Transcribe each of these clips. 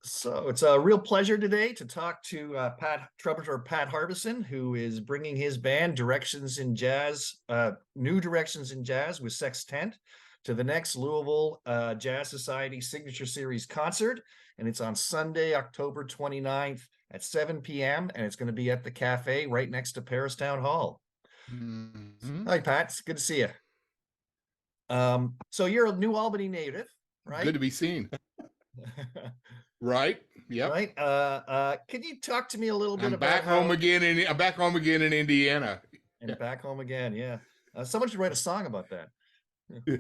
So it's a real pleasure today to talk to trumpeter Pat Harbison, who is bringing his band Directions in Jazz, New Directions in Jazz with Sextent to the next Louisville Jazz Society Signature Series concert. And it's on Sunday, October 29th at 7 p.m. And it's going to be at the cafe right next to Paristown Hall. Mhm. Hi, Pat. It's good to see you. So you're a New Albany native, Good right? to be seen. Right? Yep. Right. Can you talk to me a little bit I'm about back home how again I'm back home again in Indiana. and back home again? Yeah. Someone should write a song about that. Yeah. Yeah.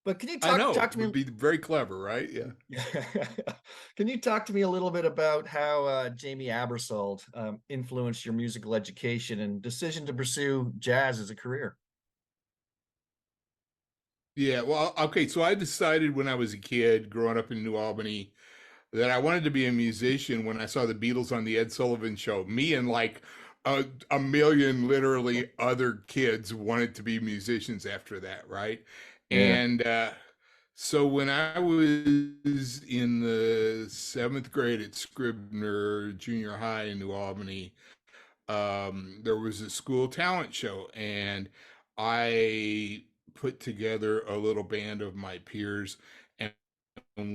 But can you I know. talk It to would me? be very clever, right? Yeah. Can you talk to me a little bit about how Jamey Abersold influenced your musical education and decision to pursue jazz as a career? Yeah. Well, okay. So I decided when I was a kid growing up in New Albany that I wanted to be a musician when I saw the Beatles on the Ed Sullivan Show. Me and like a million literally other kids wanted to be musicians after that, right? Yeah. And so when I was in the seventh grade at Scribner Junior High in New Albany, there was a school talent show, and I put together a little band of my peers, and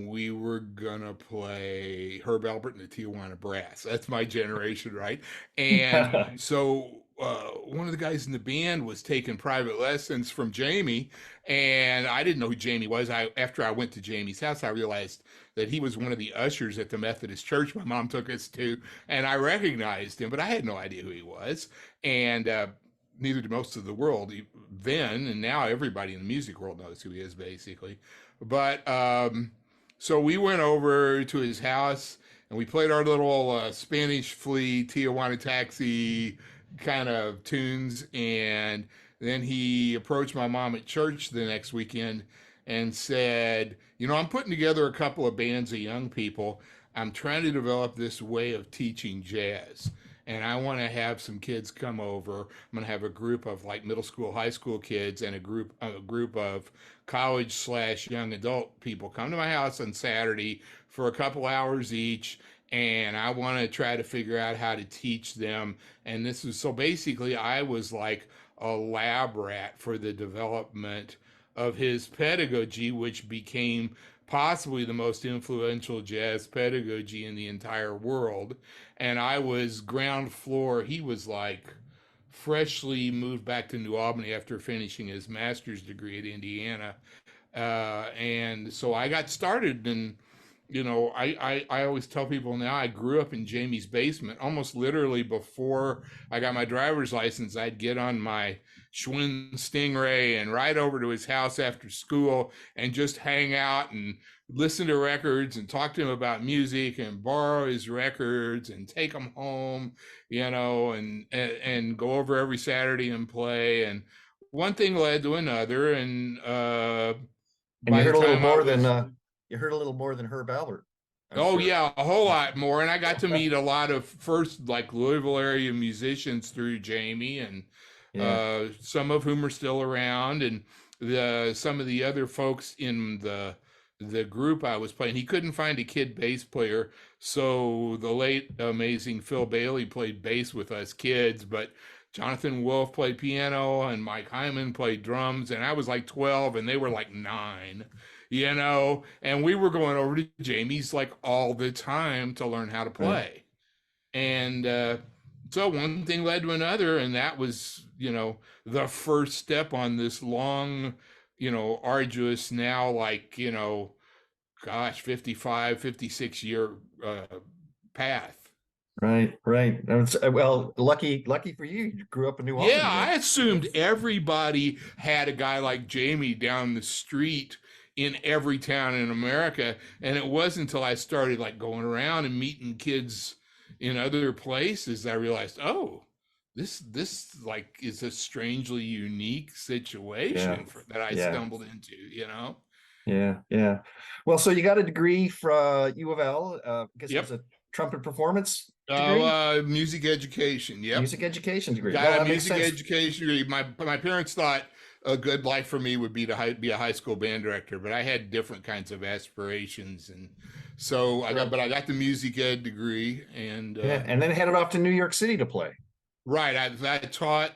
we were gonna play Herb Alpert and the Tijuana Brass. That's my generation, right? And so one of the guys in the band was taking private lessons from Jamey, and I didn't know who Jamey was. I After I went to Jamey's house, I realized that he was one of the ushers at the Methodist church my mom took us to, and I recognized him, but I had no idea who he was, and neither did most of the world then, and now everybody in the music world knows who he is, basically. But so we went over to his house and we played our little Spanish Flea Tijuana Taxi kind of tunes. And then he approached my mom at church the next weekend and said, "You know, I'm putting together a couple of bands of young people. I'm trying to develop this way of teaching jazz. And I want to have some kids come over. I'm going to have a group of like middle school, high school kids, and a group of college slash young adult people come to my house on Saturday for a couple hours each, and I want to try to figure out how to teach them." And this is so basically, I was like a lab rat for the development of his pedagogy, which became possibly the most influential jazz pedagogy in the entire world. And I was ground floor. He was like freshly moved back to New Albany after finishing his master's degree at Indiana. And so I got started, and I always tell people now I grew up in Jamey's basement. Almost literally before I got my driver's license, I'd get on my Schwinn Stingray and ride over to his house after school and just hang out and listen to records and talk to him about music and borrow his records and take them home, and go over every Saturday and play. And one thing led to another, and And by the time I was you heard a little more than Herb Albert, I'm Oh sure. yeah, a whole lot more. And I got to meet a lot of first like Louisville area musicians through Jamey, and Yeah. some of whom are still around, and the some of the other folks in the group I was playing. He couldn't find a kid bass player, so the late amazing Phil Bailey played bass with us kids, but Jonathan Wolf played piano and Mike Hyman played drums, and I was like 12 and they were like 9, and we were going over to Jamey's like all the time to learn how to Right. play. And so one thing led to another, and that was, the first step on this long, arduous now, like, gosh, 55, 56 year path. Right, right. Well, lucky for you. You grew up in New Yeah, Albany I then. assumed everybody had a guy like Jamey down the street in every town in America, and it wasn't until I started like going around and meeting kids in other places that I realized, oh, this like is a strangely unique Yeah, situation that I yeah, stumbled into. yeah. Well, so you got a degree from U of L. I guess it was Yep. a trumpet performance degree, Music education. Yep. music education degree. Well, Got a that makes music sense. education. My parents thought a good life for me would be to be a high school band director, but I had different kinds of aspirations, and So Sure. I got the music ed degree, and Yeah, and then headed off to New York City to play. right, I taught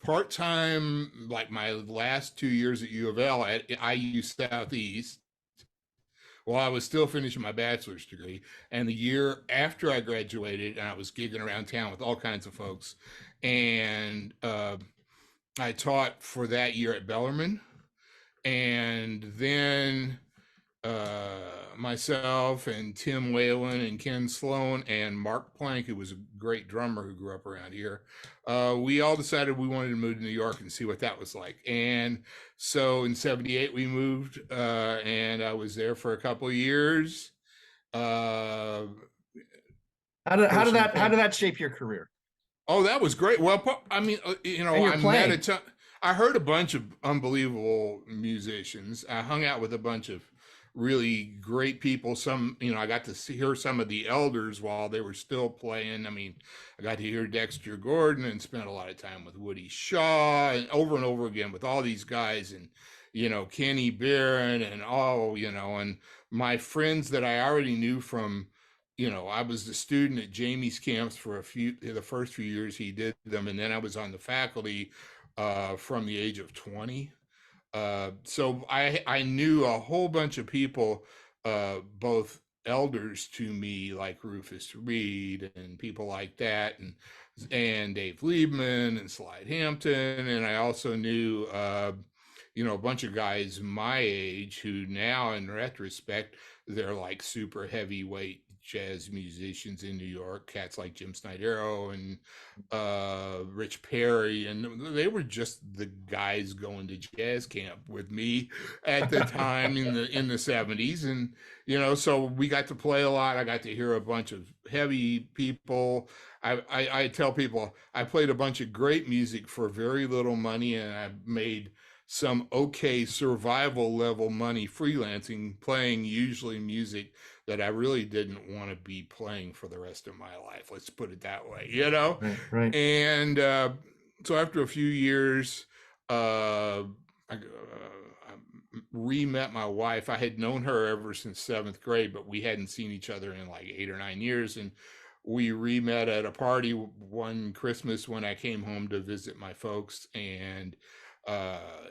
part time like my last 2 years at U of L at IU Southeast. Well, I was still finishing my bachelor's degree, and the year after I graduated, and I was gigging around town with all kinds of folks, and I taught for that year at Bellarmine, and then myself and Tim Whalen and Ken Sloan and Mark Plank, who was a great drummer who grew up around here, we all decided we wanted to move to New York and see what that was like. And so in '78 we moved, and I was there for a couple of years. Uh, Personally, How playing. did that shape your career Oh, that was great. Well, I mean, and your I met a playing? ton. I heard a bunch of unbelievable musicians. I hung out with a bunch of really great people. Some, I got to hear some of the elders while they were still playing. I mean, I got to hear Dexter Gordon and spent a lot of time with Woody Shaw and over again with all these guys and, Kenny Barron and all, and my friends that I already knew from I was the student at Jamey's camps for the first few years he did them, and then I was on the faculty from the age of 20. So I knew a whole bunch of people, both elders to me like Rufus Reed and people like that, and Dave Liebman and Slide Hampton, and I also knew a bunch of guys my age who now, in retrospect, they're like super heavyweight jazz musicians in New York, cats like Jim Snydero and Rich Perry, and they were just the guys going to jazz camp with me at the time in the '70s, and so we got to play a lot. I got to hear a bunch of heavy people. I tell people I played a bunch of great music for very little money, and I made some okay survival level money freelancing, playing usually music that I really didn't want to be playing for the rest of my life. Let's put it that way. Right, right, And so after a few years, I re-met my wife. I had known her ever since seventh grade, but we hadn't seen each other in like 8 or 9 years. And we re-met at a party one Christmas when I came home to visit my folks, and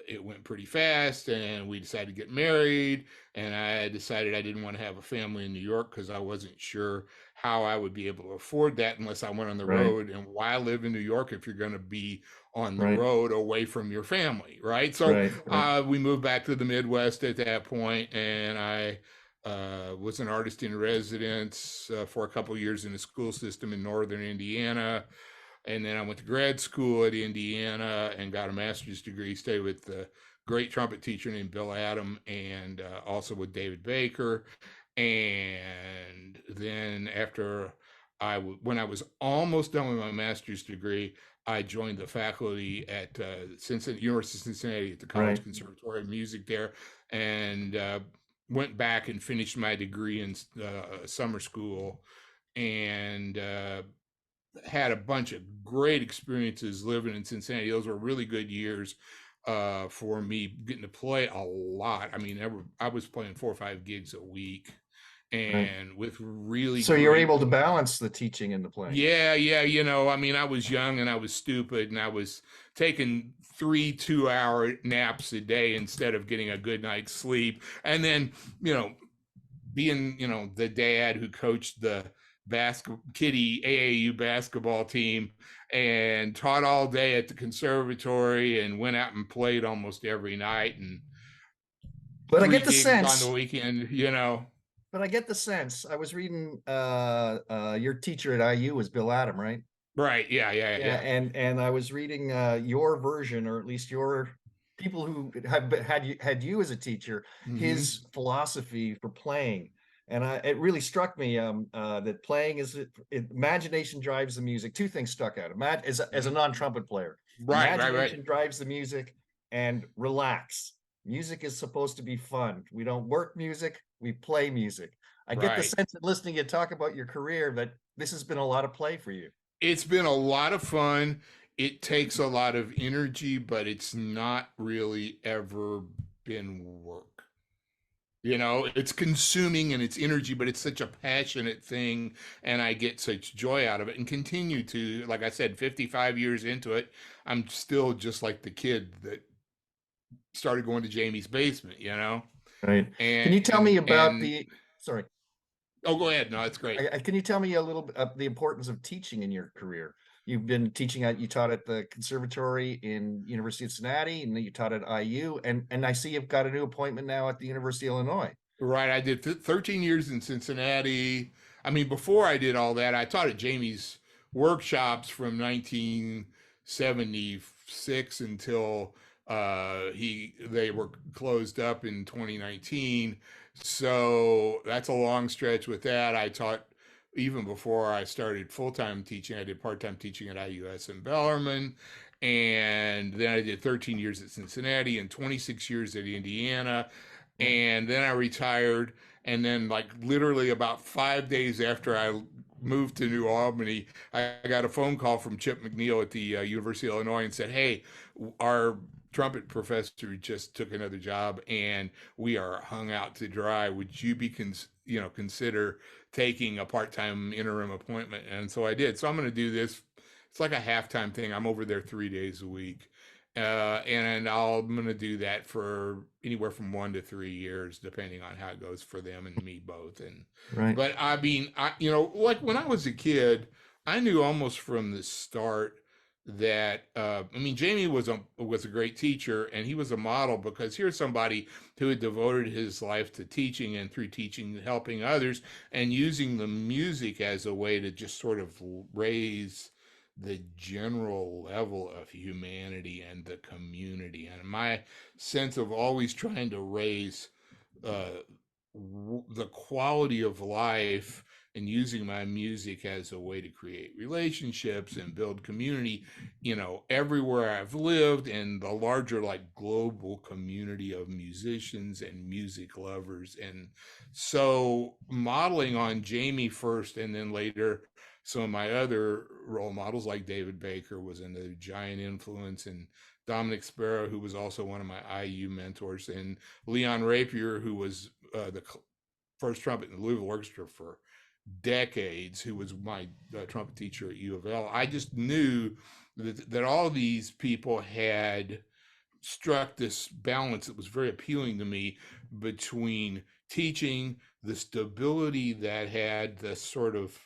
it went pretty fast, and we decided to get married, and I decided I didn't want to have a family in New York because I wasn't sure how I would be able to afford that unless I went on the right, road. And why live in New York if you're going to be on the right, road away from your family, right? So right, right. we moved back to the Midwest at that point, and I was an artist in residence for a couple of years in the school system in northern Indiana. And then I went to grad school at Indiana and got a master's degree, stayed with a great trumpet teacher named Bill Adam, and also with David Baker. And then when I was almost done with my master's degree, I joined the faculty at University of Cincinnati at the College Right. Conservatory of Music there, and went back and finished my degree in summer school, and had a bunch of great experiences living in Cincinnati. Those were really good years for me, getting to play a lot. I mean, I was playing 4 or 5 gigs a week, Right. and with really So you're great able to people. balance the teaching and the playing. Yeah, yeah. I mean, I was young and I was stupid, and I was taking 3 2-hour naps a day instead of getting a good night's sleep. And then, you know, being the dad who coached the kiddie AAU basketball team and taught all day at the conservatory and went out and played almost every night and But I three get the gigs on the sense, weekend. I was reading your teacher at IU was Bill Adam, right? Right, yeah, yeah, Yeah, yeah. and I was reading your version, or at least your people who had you as a teacher, Hmm. his philosophy for playing. And it really struck me that playing imagination drives the music. Two things stuck out. As a non-trumpet player, Right, right, right, imagination drives the music, and relax. Music is supposed to be fun. We don't work music, we play music. I get the right. sense in listening you talk about your career that this has been a lot of play for you. It's been a lot of fun. It takes a lot of energy, but it's not really ever been work. You know, it's consuming and it's energy, but it's such a passionate thing. And I get such joy out of it and continue to, like I said, 55 years into it, I'm still just like the kid that started going to Jamey's basement, you know? Right. Can you tell me about And the, sorry, oh, go ahead. No, it's great. can you tell me a little bit of the importance of teaching in your career? You've been teaching you taught at the conservatory in University of Cincinnati, and then you taught at IU, and I see you've got a new appointment now at the University of Illinois. Right. I did 13 years in Cincinnati. I mean, before I did all that, I taught at Jamey's workshops from 1976 until they were closed up in 2019. So that's a long stretch with that. I taught even before I started full-time teaching. I did part-time teaching at IUS in Bellarmine. And then I did 13 years at Cincinnati and 26 years at Indiana, Yeah. and then I retired. And then, like, literally about 5 days after I moved to New Albany, I got a phone call from Chip McNeil at the University of Illinois and said, "Hey, our trumpet professor just took another job, and we are hung out to dry. Would you be consider taking a part-time interim appointment?" And so I did. So I'm going to do this. It's like a half-time thing. I'm over there 3 days a week. And I'm going to do that for anywhere from 1 to 3 years, depending on how it goes for them and me both. Right. But I mean, like when I was a kid, I knew almost from the start that I mean, Jamey was a great teacher, and he was a model, because here's somebody who had devoted his life to teaching, and through teaching, helping others, and using the music as a way to just sort of raise the general level of humanity and the community. And my sense of always trying to raise uh, the quality of life and using my music as a way to create relationships and build community, everywhere I've lived, and the larger, like, global community of musicians and music lovers. And so modeling on Jamey first, and then later some of my other role models, like David Baker was another giant influence, and Dominic Sparrow, who was also one of my IU mentors, and Leon Rapier, who was the first trumpet in the Louisville Orchestra for decades, who was my trumpet teacher at U of L. I just knew that all these people had struck this balance that was very appealing to me, between teaching, the stability that had the sort of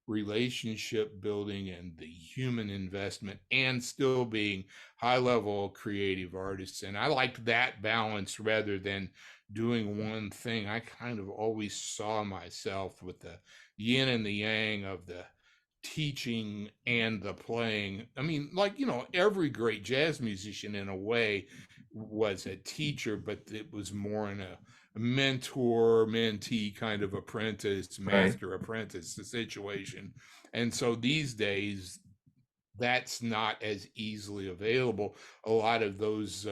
relationship building and the human investment, and still being high level creative artists. And I liked that balance rather than doing one thing. I kind of always saw myself with the yin and the yang of the teaching and the playing. I mean, like, every great jazz musician in a way was a teacher, but it was more in a mentor mentee kind of apprentice, Right. master apprentice situation. And so these days, that's not as easily available. A lot of those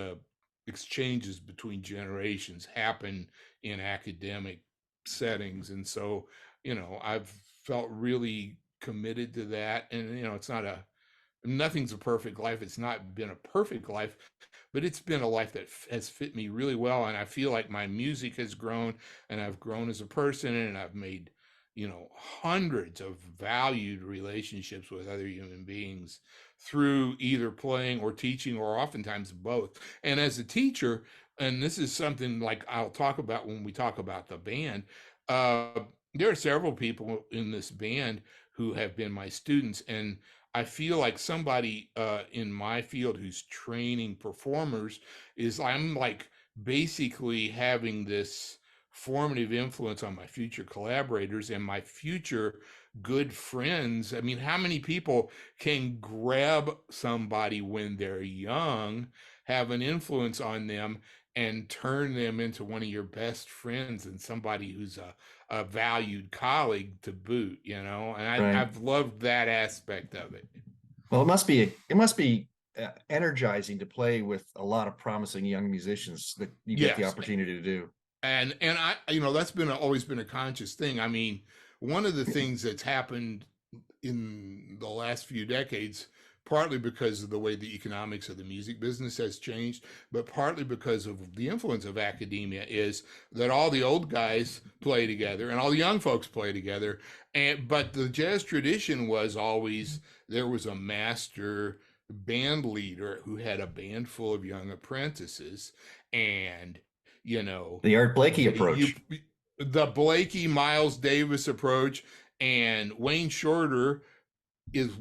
exchanges between generations happen in academic settings. And so, I've felt really committed to that. And, it's not nothing's a perfect life. It's not been a perfect life, but it's been a life that has fit me really well. And I feel like my music has grown, and I've grown as a person, and I've made, hundreds of valued relationships with other human beings through either playing or teaching, or oftentimes both. And as a teacher, and this is something like I'll talk about when we talk about the band, uh, there are several people in this band who have been my students, and I feel like somebody in my field who's training performers is, I'm like basically having this formative influence on my future collaborators and my future good friends. I mean, how many people can grab somebody when they're young, have an influence on them, and turn them into one of your best friends, and somebody who's a valued colleague to boot, and Right. I've loved that aspect of it. Well, it must be energizing to play with a lot of promising young musicians that you get the Yes. opportunity to do. And I, that's always been a conscious thing. I mean, one of the things that's happened in the last few decades partly because of the way the economics of the music business has changed, but partly because of the influence of academia, is that all the old guys play together and all the young folks play together. But the jazz tradition was always, there was a master band leader who had a band full of young apprentices, and you know, The Art Blakey you approach. the Blakey Miles Davis approach. And Wayne Shorter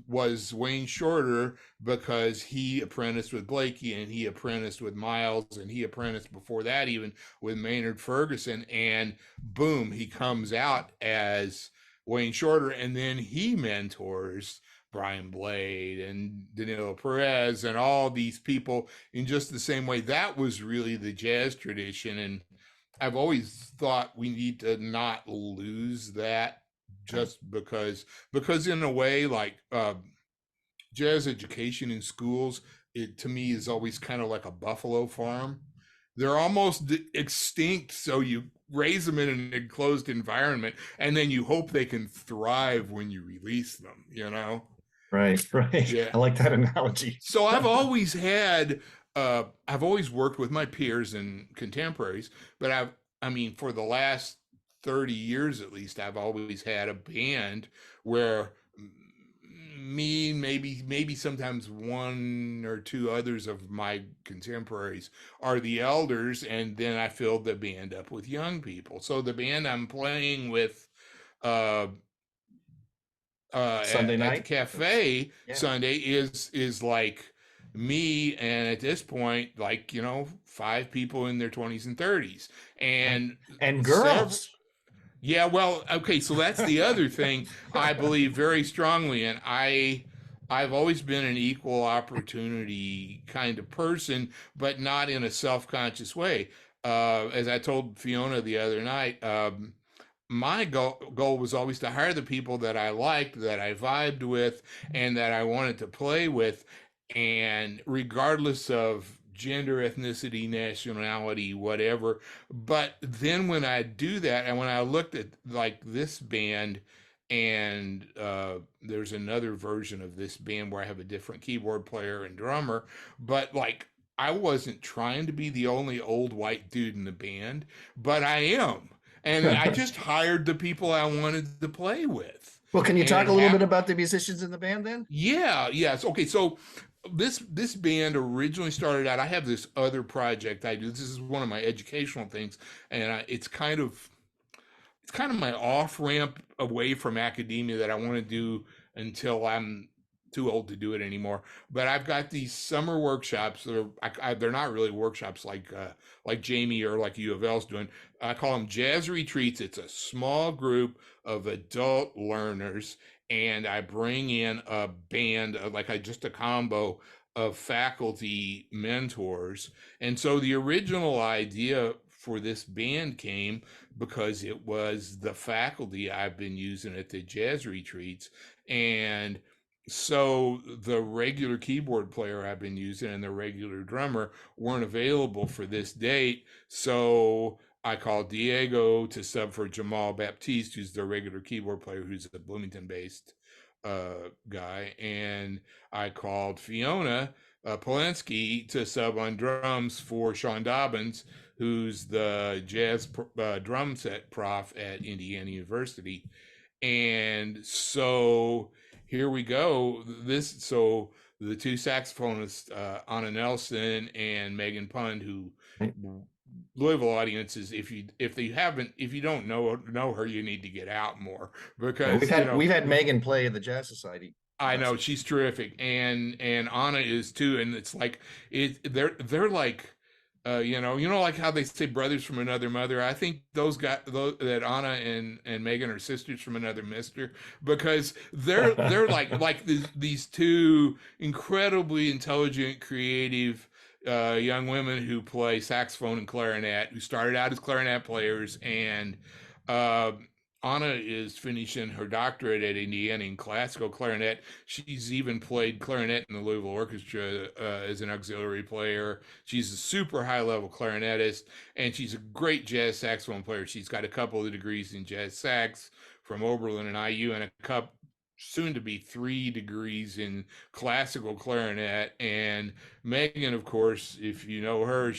was Wayne Shorter because he apprenticed with Blakey, and he apprenticed with Miles, and he apprenticed before that even with Maynard Ferguson, and boom, he comes out as Wayne Shorter, and then he mentors Brian Blade and Danilo Perez and all these people in just the same way. That was really the jazz tradition, and I've always thought we need to not lose that, just because in a way, like jazz education in schools, it to me is always kind of like a buffalo farm. They're almost extinct, so you raise them in an enclosed environment, and then you hope they can thrive when you release them, you know? Right, right. Yeah. I like that analogy. So I've always worked with my peers and contemporaries, but I mean, for the last 30 years at least, I've always had a band where me, maybe sometimes one or two others of my contemporaries are the elders, and then I filled the band up with young people. So the band I'm playing with uh Sunday at the night. cafe Yeah. Sunday is like me, and at this point, like, you know, five people in their 20s and 30s, And and and several. girls. Yeah, well, okay, so that's the other thing I believe very strongly in. I've always been an equal opportunity kind of person, but not in a self-conscious way. As I told Fiona the other night, my goal was always to hire the people that I liked, that I vibed with, and that I wanted to play with. And regardless of gender, ethnicity, nationality, whatever. But then when I do that, and when I looked at like this band, and there's another version of this band where I have a different keyboard player and drummer, but like, I wasn't trying to be the only old white dude in the band, but I am. And I just hired the people I wanted to play with. Well, can you And talk it a little bit happened. about the musicians in the band then? Yeah, yes. Okay, so this band originally started out. I have this other project I do. This is one of my educational things, and it's kind of my off ramp away from academia that I want to do until I'm too old to do it anymore. But I've got these summer workshops. They're not really workshops like Jamey or like U of L's doing. I call them jazz retreats. It's a small group of adult learners, and I bring in a band, like just a combo of faculty mentors. And so the original idea for this band came because it was the faculty I've been using at the jazz retreats. And so the regular keyboard player I've been using and the regular drummer weren't available for this date. So I called Diego to sub for Jamal Baptiste, who's the regular keyboard player, who's a Bloomington based guy. And I called Fiona Polanski to sub on drums for Sean Dobbins, who's the jazz drum set prof at Indiana University. And so here we go. So the two saxophonists, Anna Nelson and Megan Pund, who Louisville audiences, if you don't know her, you need to get out more, Yeah, we've because had we've had Megan play in the Jazz Society I know classes. she's terrific, and Anna is too. And it's like they're like, like how they say brothers from another mother. I think that Anna and Megan are sisters from another mister, because they're like these two incredibly intelligent, creative young women who play saxophone and clarinet, who started out as clarinet players. And uh, Anna is finishing her doctorate at Indiana in classical clarinet. She's even played clarinet in the Louisville Orchestra as an auxiliary player. She's a super high level clarinetist, and she's a great jazz saxophone player. She's got a couple of degrees in jazz sax from Oberlin and IU, and soon to be 3 degrees in classical clarinet. And Megan, of course, if you know her,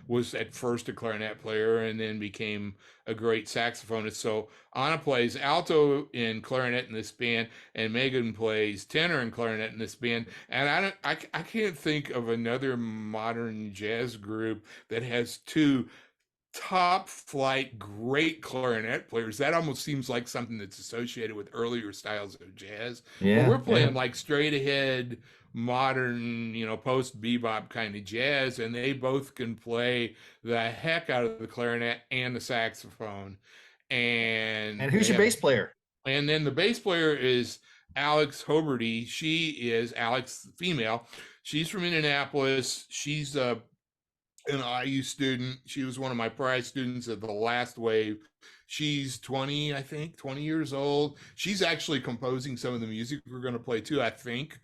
was at first a clarinet player and then became a great saxophonist. So Anna plays alto and clarinet in this band, and Megan plays tenor and clarinet in this band. And I can't think of another modern jazz group that has two top flight great clarinet players. That almost seems like something that's associated with earlier styles of jazz, but we're Yeah, yeah. playing like straight ahead modern, post bebop kind of jazz, and they both can play the heck out of the clarinet and the saxophone. And And they who's your have bass player? and then the bass player is Alex Hoberty. She is Alex, female. She's from Indianapolis. She's an IU student. She was one of my prize students of the last wave. She's 20, I think, 20 years old. She's actually composing some of the music we're going to play too, I think.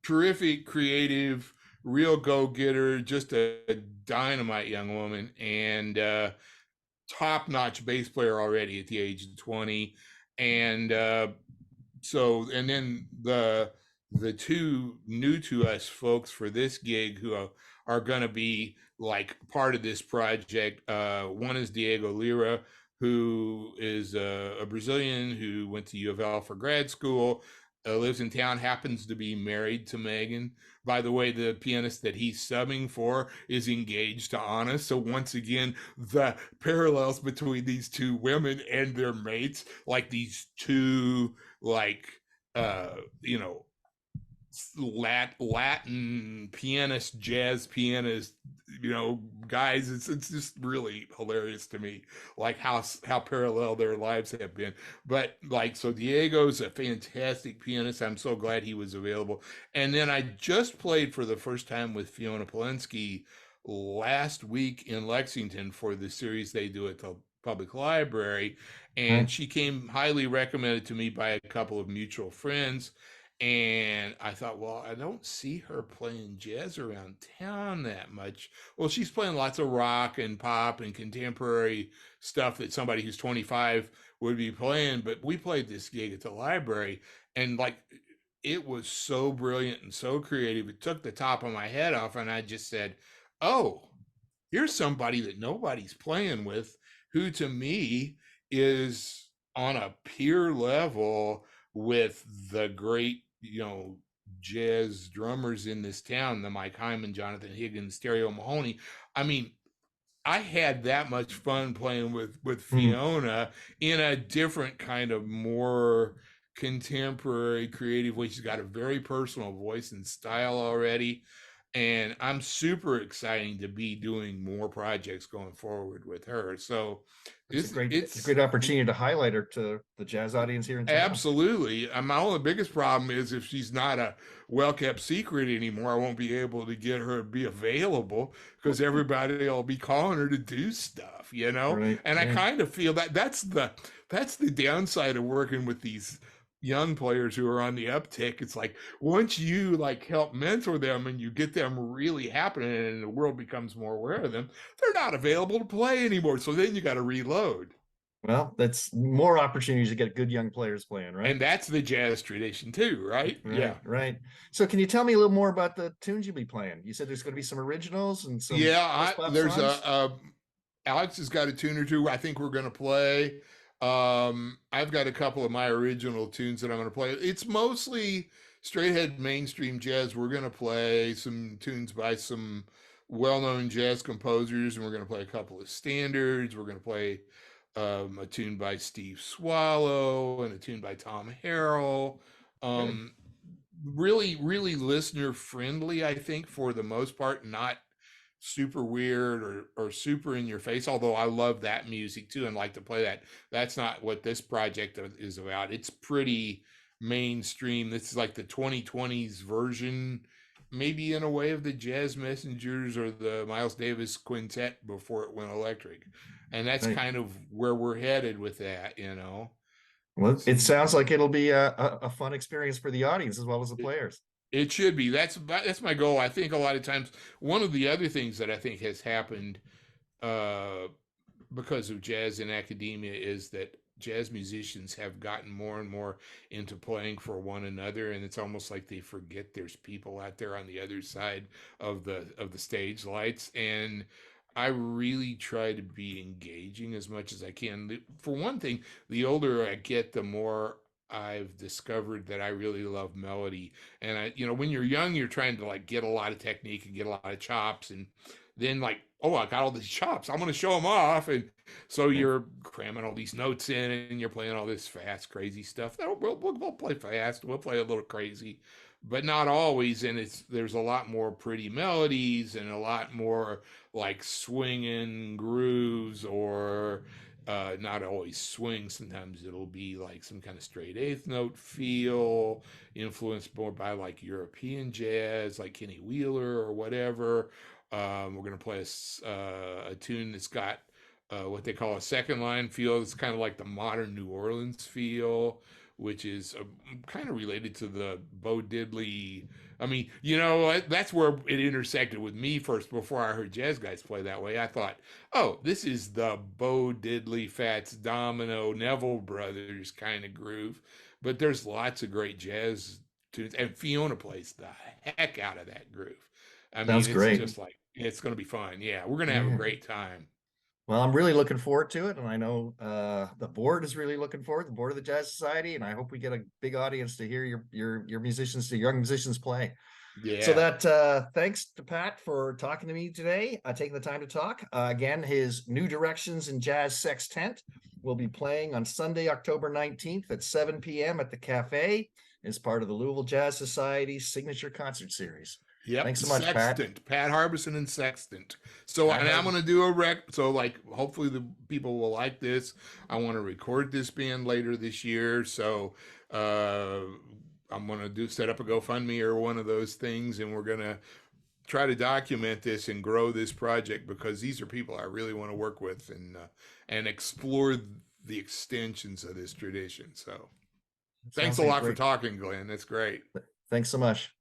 Terrific, creative, real go-getter, just a dynamite young woman, and top-notch bass player already at the age of 20. And and then the two new to us folks for this gig who are going to be like part of this project. One is Diego Lira, who is a Brazilian who went to U of L for grad school, lives in town, happens to be married to Megan. By the way, the pianist that he's subbing for is engaged to Anna. So once again, the parallels between these two women and their mates, like these two, like, you know, Latin pianist, jazz pianist, guys. It's just really hilarious to me, like how parallel their lives have been. But like, so Diego's a fantastic pianist. I'm so glad he was available. And then I just played for the first time with Fiona Polensky last week in Lexington for the series they do at the public library, and she came highly recommended to me by a couple of mutual friends. And I thought, well, I don't see her playing jazz around town that much. Well, she's playing lots of rock and pop and contemporary stuff that somebody who's 25 would be playing. But we played this gig at the library, and like, it was so brilliant and so creative. It took the top of my head off, and I just said, oh, here's somebody that nobody's playing with, who to me is on a peer level with the great, jazz drummers in this town, the Mike Hyman, Jonathan Higgins, Terry O'Mahony. I mean, I had that much fun playing with Fiona in a different kind of more contemporary, creative way. She's got a very personal voice and style already. And I'm super excited to be doing more projects going forward with her. So it's a great opportunity to highlight her to the jazz audience here in town. Absolutely. My only biggest problem is if she's not a well-kept secret anymore, I won't be able to get her to be available because everybody will be calling her to do stuff, Right, and I kind of feel that that's the downside of working with these young players who are on the uptick. It's like, once you like help mentor them and you get them really happening and the world becomes more aware of them, they're not available to play anymore. So then you got to reload. Well, that's more opportunities to get good young players playing, right? And that's the jazz tradition too, right? Yeah. Right. So can you tell me a little more about the tunes you'll be playing? You said there's going to be some originals and some there's Alex has got a tune or two I think we're going to play. I've got a couple of my original tunes that I'm going to play. It's mostly straight ahead mainstream jazz. We're going to play some tunes by some well-known jazz composers, and we're going to play a couple of standards. We're going to play a tune by Steve Swallow and a tune by Tom Harrell. Really, really listener friendly, I think, for the most part, not super weird or super in your face, although I love that music too and like to play that. That's not what this project is about. It's pretty mainstream. This is like the 2020s version, maybe in a way, of the Jazz Messengers or the Miles Davis Quintet before it went electric. And that's kind of where we're headed with that, Well, it sounds like it'll be a fun experience for the audience as well as the players. It should be. That's my goal. I think a lot of times one of the other things that I think has happened because of jazz in academia is that jazz musicians have gotten more and more into playing for one another, and it's almost like they forget there's people out there on the other side of the stage lights. And I really try to be engaging as much as I can. For one thing, the older I get, the more I've discovered that I really love melody. And when you're young, you're trying to like get a lot of technique and get a lot of chops, and then like, oh, I got all these chops, I'm going to show them off. And so Yeah. you're cramming all these notes in, and you're playing all this fast, crazy stuff. We'll play fast, we'll play a little crazy, but not always. And there's a lot more pretty melodies and a lot more like swinging grooves, or not always swing. Sometimes it'll be like some kind of straight eighth note feel, influenced more by like European jazz, like Kenny Wheeler or whatever. We're going to play a tune that's got what they call a second line feel. It's kind of like the modern New Orleans feel, which is kind of related to the Bo Diddley. I mean, that's where it intersected with me first. Before I heard jazz guys play that way, I thought, oh, this is the Bo Diddley, Fats Domino, Neville Brothers kind of groove. But there's lots of great jazz tunes, and Fiona plays the heck out of that groove. I Sounds mean, it's great. just like, it's going to be fun. Yeah, we're going to have a Yeah. great time. Well, I'm really looking forward to it, and I know the board is really looking forward. The board of the Jazz Society, and I hope we get a big audience to hear your musicians, the young musicians play. So Yeah. that thanks to Pat for talking to me today, taking the time to talk. Again, his New Directions in Jazz Sextet will be playing on Sunday, October 19th at 7 p.m. at the Cafe as part of the Louisville Jazz Society's signature concert series. Yep, Thanks so much, Pat. Sextant, Pat Harbison and Sextant. So, Pat and I'm Harbison. going to do a so like, hopefully the people will like this. I want to record this band later this year. So, I'm going to set up a GoFundMe or one of those things, and we're going to try to document this and grow this project, because these are people I really want to work with, and explore the extensions of this tradition. So, thanks Sounds a like a lot for great. talking, Glenn. That's great. Thanks so much.